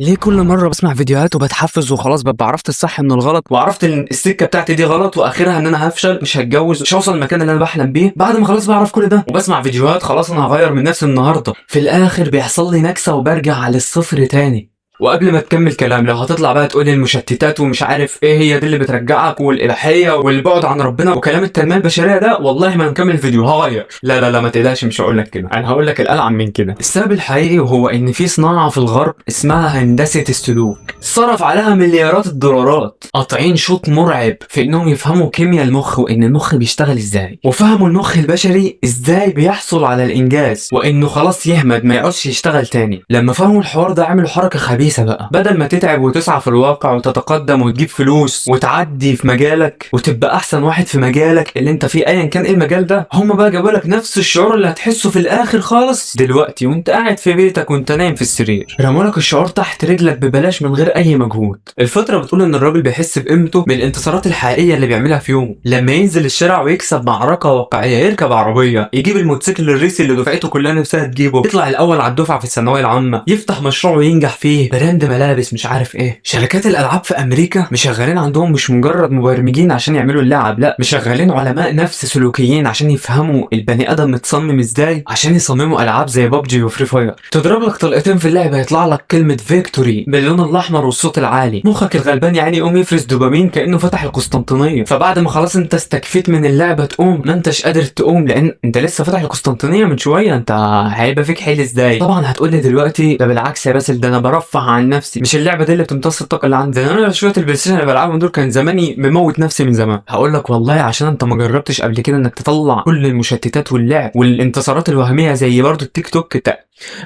ليه كل مرة بسمع فيديوهات وبتحفز وخلاص ببقى عرفت الصح من الغلط وعرفت ان السكة بتاعتي دي غلط واخرها ان انا هفشل، مش هتجوز، مش هوصل المكان اللي انا بحلم بيه؟ بعد ما خلاص بعرف كل ده وبسمع فيديوهات خلاص انا هغير من نفسي النهاردة، في الاخر بيحصل لي نكسة وبرجع على الصفر تاني. وقبل ما تكمل كلام، لو هتطلع بقى تقولي المشتتات ومش عارف ايه هي دي اللي بترجعك والاباحيه والبعد عن ربنا وكلام التنميه البشريه ده، والله ما نكمل الفيديو هغير. لا لا لا ما تقلقش، مش هقول لك كده، انا هقول لك الالعن من كده. السبب الحقيقي وهو ان في صناعه في الغرب اسمها هندسه السلوك، صرف عليها مليارات الدولارات، قاطعين شوط مرعب في انهم يفهموا كيمياء المخ وان المخ بيشتغل ازاي، وفهموا المخ البشري ازاي بيحصل على الانجاز وانه خلاص يهمد ما يعودش يشتغل تاني. لما فهموا الحوار ده عملوا حركه خبيثه بقى، بدل ما تتعب وتسعى في الواقع وتتقدم وتجيب فلوس وتعدي في مجالك وتبقى احسن واحد في مجالك اللي انت فيه ايا كان ايه المجال ده، هم بقى جابوا لك نفس الشعور اللي هتحسه في الاخر خالص دلوقتي وانت قاعد في بيتك وانت نايم في السرير، رموا لك الشعور تحت رجلك ببلاش من غير اي مجهود. الفتره بتقول ان الراجل بيحس بقيمته من الانتصارات الحقيقيه اللي بيعملها في يومه، لما ينزل الشارع ويكسب معركه واقعيه، يركب عربيه، يجيب الموتوسيكل الريسي اللي دفعته كلها نفسها تجيبه، يطلع الاول على الدفعه في الثانويه العامه، يفتح مشروع وينجح فيه، براند ملابس مش عارف ايه. شركات الالعاب في امريكا مشغلين عندهم مش مجرد مبرمجين عشان يعملوا اللعب، لا، مشغلين علماء نفس سلوكيين عشان يفهموا البني ادم متصمم ازاي عشان يصمموا العاب زي بابجي وفري فاير. تضرب لك طلقتين في اللعبه يطلع لك كلمه فيكتوري باللون الاحمر والصوت العالي، مخك الغلبان يعني يقوم يفرز دوبامين كانه فتح القسطنطينيه، فبعد ما خلاص انت استكفيت من اللعبه تقوم ما انتش قادر تقوم لان انت لسه فاتح القسطنطينيه من شويه، انت هيبقى فيك حيل ازاي؟ طبعا هتقول لي دلوقتي ده بالعكس يا باسل، ده انا برفه عن نفسي، مش اللعبه دي اللي بتمتص الطاقه اللي عندي، انا شويه البلاي ستيشن اللي بلعبهم دول كان زماني مموت نفسي من زمان. هقول لك والله عشان انت ما جربتش قبل كده انك تطلع كل المشتتات واللعب والانتصارات الوهميه زي برضو التيك توك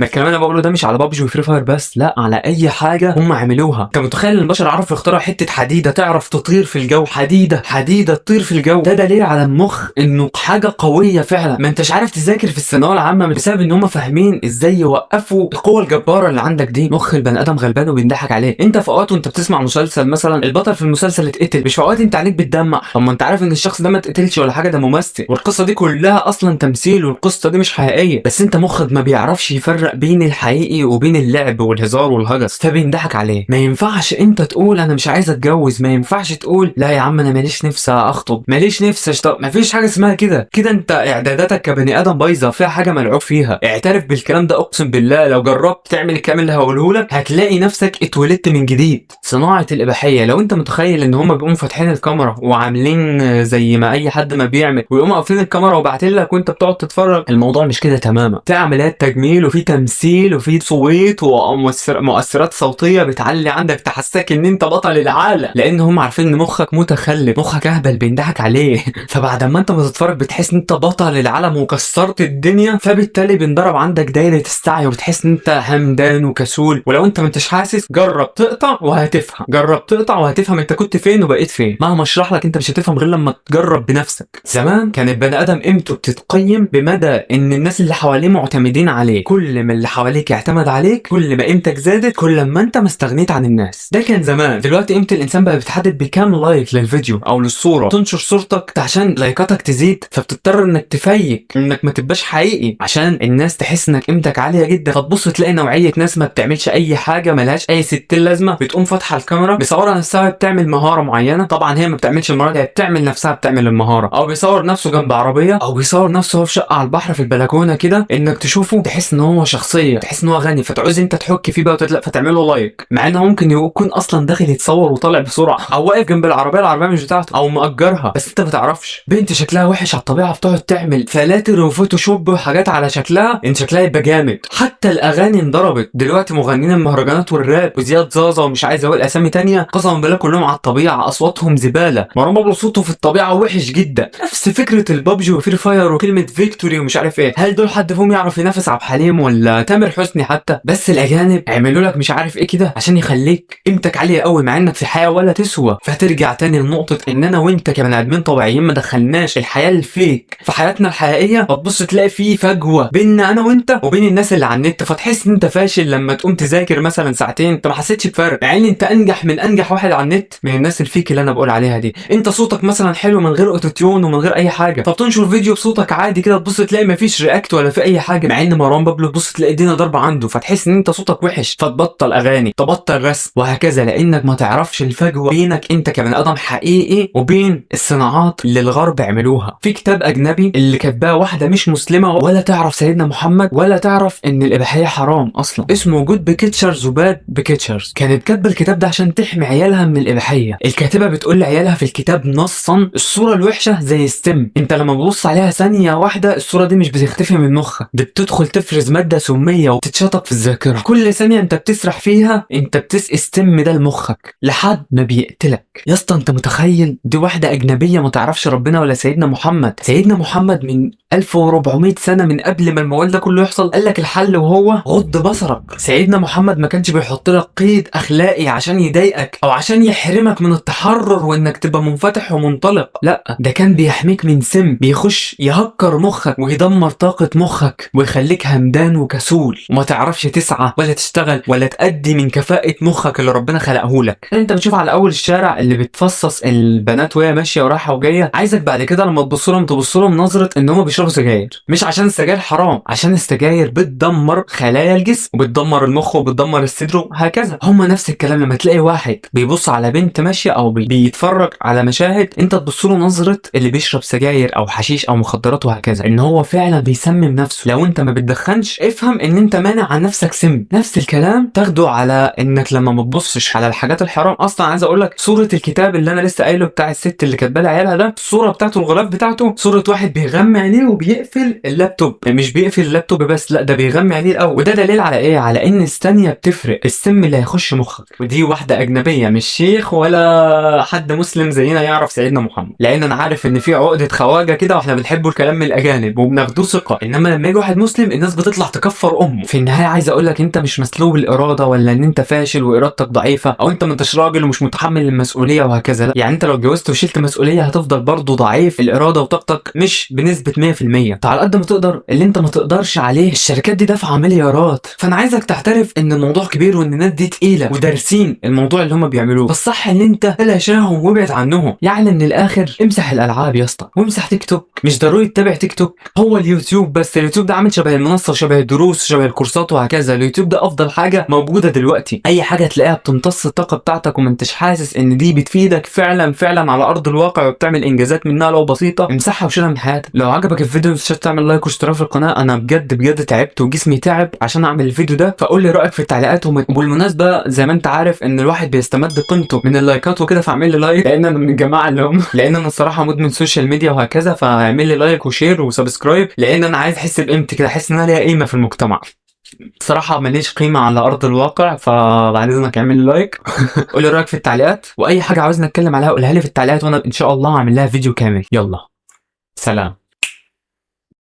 ما الكلام اللي انا بقوله ده مش على بابجي وفري فاير بس، لا، على اي حاجه هم عملوها. انت متخيل ان البشر عرفوا يخترعوا حته حديده تعرف تطير في الجو، حديده تطير في الجو؟ ده دليل على المخ انه حاجه قويه فعلا. ما انتش عارف تذاكر في الثانويه العامه بسبب ان هم فاهمين ازاي يوقفوا القوه الجباره اللي عندك دي. مخ البني ادم غلبان وبينضحك عليه. انت في اوقات وانت بتسمع مسلسل مثلا البطل في المسلسل اتقتل، مش في اوقات انت عليك بتدمع؟ طب ما انت عارف ان الشخص ده ما اتقتلش ولا حاجه، ده ممثل والقصه دي كلها اصلا تمثيل والقصه دي مش حقيقيه، بس انت مخك ما بيعرفش يفرق بين الحقيقي وبين اللعب والهزار والهجس فبينضحك عليه. ما ينفعش انت تقول انا مش عايز اتجوز، ما ينفعش تقول لا يا عم انا ماليش نفسي اخطب، ماليش نفسي اشتغل، مفيش حاجه اسمها كده. كده انت اعداداتك كبني ادم بايظه، فيها حاجه ملعوب فيها. اعترف بالكلام ده، اقسم بالله لو جربت تعمل الكلام اللي هقوله لك هتلاقي نفسك اتولدت من جديد. صناعه الاباحيه، لو انت متخيل ان هم بيقوموا فاتحين الكاميرا وعاملين زي ما اي حد ما بيعمل ويقوموا قافلين الكاميرا وبعتين لك وانت بتقعد تتفرج، الموضوع مش كده تماما. في عمليات تجميل وفي تمثيل وفي صويت ومؤثرات صوتيه بتعلي عندك تحسسك ان انت بطل العالم، لان هم عارفين ان مخك متخلف، مخك اهبل بينضحك عليه فبعد ما انت بتتفرج بتحس ان انت بطل العالم وكسرت الدنيا، فبالتالي بنضرب عندك دايره السعي وبتحس ان انت همدان وكسول. ولو انت ما انتش حاسس جرب تقطع وهتفهم، جرب تقطع وهتفهم انت كنت فين وبقيت فين. مهما اشرح لك انت مش هتفهم غير لما تجرب بنفسك. زمان كان البني ادم قيمته بتتقيم بمدى ان الناس اللي حواليه معتمدين عليه، كل ما اللي حواليك يعتمد عليك كل ما قيمتك زادت، كل ما انت ما استغنيت عن الناس. ده كان زمان. دلوقتي قيمه الانسان بقى بتحدد بكام لايك للفيديو او للصوره، تنشر صورتك عشان لايكاتك تزيد، فبتضطر انك تفيك انك ما تبقاش حقيقي عشان الناس تحس انك قيمتك عاليه جدا. فتبص تلاقي نوعيه ناس ما بتعملش اي حاجه ملهاش اي ستين لازمه، بتقوم فاتحه الكاميرا بيصورها نفسها بتعمل مهاره معينه، طبعا هي ما بتعملش المهاره دي، بتعمل نفسها بتعمل المهاره، او بيصور نفسه جنب عربيه، او بيصور نفسه هو في شقه على البحر في البلكونه كده، انك تشوفه تحس ان هو شخصيه، تحس ان هو غني، فتعوز انت تحك فيه بقى وتطلع فتعمل له لايك، مع انه ممكن يكون اصلا داخل يتصور وطالع بسرعه، او واقف جنب العربيه مش بتاعته، او مأجرها، بس انت ما تعرفش. بنت شكلها وحش على الطبيعه بتقعد تعمل فلاتر وفوتوشوب وحاجات على شكلها ان شكلها يبقى جامد. حتى الاغاني انضربت دلوقتي، مغنيين المهرجانات والراب وزياد زازا ومش عايز اقول اسامي تانية، قسما بالله كلهم على الطبيعه، اصواتهم زباله. مروان بابلو صوته في الطبيعه وحش جدا. نفس فكره البابجي وفري فاير وكلمه فيكتوري ومش عارف ايه. هل دول حد فيهم يعرف ينافس عبد الحليم ولا تامر حسني حتى؟ بس الاجانب عملوا لك مش عارف ايه كده عشان يخليك قيمتك عاليه قوي مع انك في حياه ولا تسوى. فترجع تاني لنقطه ان انا وانت كبني ادمين طبيعيين ما دخلناش الحياه الفيك في حياتنا الحقيقيه، فتبص تلاقي في فجوه بيننا انا وانت وبين الناس اللي على النت، فتحس ان انت فاشل لما تقوم تذاكر مثلا ساعتين انت ما حسيتش بفرق، مع ان انت انجح من انجح واحد على النت من الناس الفيك اللي انا بقول عليها دي. انت صوتك مثلا حلو من غير اوتوتيون ومن غير اي حاجه، فبتنشر فيديو بصوتك عادي كده تبص تلاقي مفيش رياكت ولا في اي حاجه، مع ان مروان بابلو له تبص تلاقي الدنيا ضربه عنده، فتحس ان انت صوتك وحش فتبطل اغاني، تبطل رسم، وهكذا، لانك ما تعرفش الفجوه بينك انت كبني ادم حقيقي وبين الصناعات اللي الغرب عملوها. في كتاب اجنبي اللي كاتباه واحده مش مسلمه ولا تعرف سيدنا محمد ولا تعرف ان الاباحيه حرام اصلا، اسمه جود بيكتشرز وباد بيكتشرز. كانت كاتبه الكتاب ده عشان تحمي عيالها من الاباحيه. الكاتبه بتقول لعيالها في الكتاب نصا الصوره الوحشه زي السم، انت لما بتبص عليها ثانيه واحده الصوره دي مش بتختفي من مخك، دي بتدخل تفرز ماده سميه وتتشطب في الذاكره، كل ثانيه انت بتسرح فيها انت بتسقي السم ده لمخك لحد ما بيقتلك. يا اسطى انت متخيل؟ دي واحده اجنبيه ما تعرفش ربنا ولا سيدنا محمد. سيدنا محمد من 1400 سنه من قبل ما الموال ده كله يحصل قال لك الحل وهو غض بصرك. سيدنا محمد ما كانش بيحط لك قيد اخلاقي عشان يضايقك او عشان يحرمك من التحرر وانك تبقى منفتح ومنطلق، لا، ده كان بيحميك من سم بيخش يهكر مخك ويدمر طاقه مخك ويخليك همدان وكسول وما تعرفش تسعى ولا تشتغل ولا تأدي من كفاءه مخك اللي ربنا خلقه لك. انت بتشوف على اول الشارع اللي بتفصص البنات وهي ماشيه ورايحه وجايه، عايزك بعد كده لما تبص لهم نظره ان هم بيشربوا سجاير، مش عشان السجاير حرام، عشان السجاير بتدمر خلايا الجسم وبتدمر المخ وبتدمر الصدر وهكذا. هم نفس الكلام لما تلاقي واحد بيبص على بنت ماشيه او بيتفرج على مشاهد، انت تبص له نظره اللي بيشرب سجاير او حشيش او مخدرات وهكذا، ان هو فعلا بيسمم نفسه. لو انت ما بتدخنش افهم ان انت مانع عن نفسك سم. نفس الكلام تاخده على انك لما ما تبصش على الحاجات الحرام. اصلا عايز اقول لك صوره الكتاب اللي انا لسه قايله بتاع الست اللي كاتبه لعيالها ده، الصوره بتاعته الغلاف بتاعته صوره واحد بيغمى عينيه وبيقفل اللابتوب، مش بيقفل اللابتوب بس، لا ده بيغمى عينيه الاول. وده دليل على ايه؟ على ان الثانيه بتفرق السم اللي هيخش مخك. ودي واحده اجنبيه مش شيخ ولا حد مسلم زينا يعرف سيدنا محمد، لان انا عارف ان في عقده خواجه كده واحنا بنحبوا الكلام من الاجانب وبناخدوه ثقه، انما لما يجي واحد مسلم الناس بتطلع تكفر امه. في النهايه عايز اقول لك انت مش مسلوب الاراده ولا ان انت فاشل وارادتك ضعيفه او انت ما انتش راجل ومش متحمل المسؤوليه وهكذا، لا، يعني انت لو اتجوزت وشلت مسؤوليه هتفضل برضه ضعيف الاراده وطاقتك مش بنسبه 100%. فعلى قد ما تقدر اللي انت ما تقدرش عليه الشركات دي دافعه مليارات، فانا عايزك تعترف ان الموضوع كبير وان الناس دي تقيله ودارسين الموضوع اللي هم بيعملوه، فالصح ان انت تلاشاهم وابعد عنهم. يعني من الاخر امسح الالعاب يا اسطى وامسح تيك توك، مش ضروري تتابع تيك توك، هو اليوتيوب بس. اليوتيوب ده عامل شبه المنصه وشبه الدروس وشبه الكورسات وهكذا. اليوتيوب ده افضل حاجه موجوده دلوقتي، اي حاجه تلاقيها بتمتص الطاقه بتاعتك وما انتش حاسس ان دي بتفيدك فعلا على ارض الواقع وبتعمل انجازات منها لو بسيطه، امسحها وشيلها من حياتك. لو عجبك الفيديو مش تعمل لايك واشتراك في القناه، انا بجد تعبت وجسمي تعب عشان اعمل الفيديو ده، فقول لي رايك في التعليقات. وبالمناسبه زي ما انت عارف ان الواحد بيستمد قيمته من اللايكات وكده، فاعمل لي لايك لان انا من الجماعه اللي هم لان انا الصراحه مدمن سوشيال ميديا وهكذا، فاعمل لي لايك وشير وسبسكرايب لان انا عايز احس بقيمتي كده، احس ان انا ليا قيمه في المجتمع. بصراحة ماليش قيمة على أرض الواقع، فبعد إذنك اعمل لي لايك قول لي رأيك في التعليقات، وأي حاجة عاوزني أتكلم عليها قولها لي في التعليقات وأنا إن شاء الله هعمل لها فيديو كامل. يلا سلام.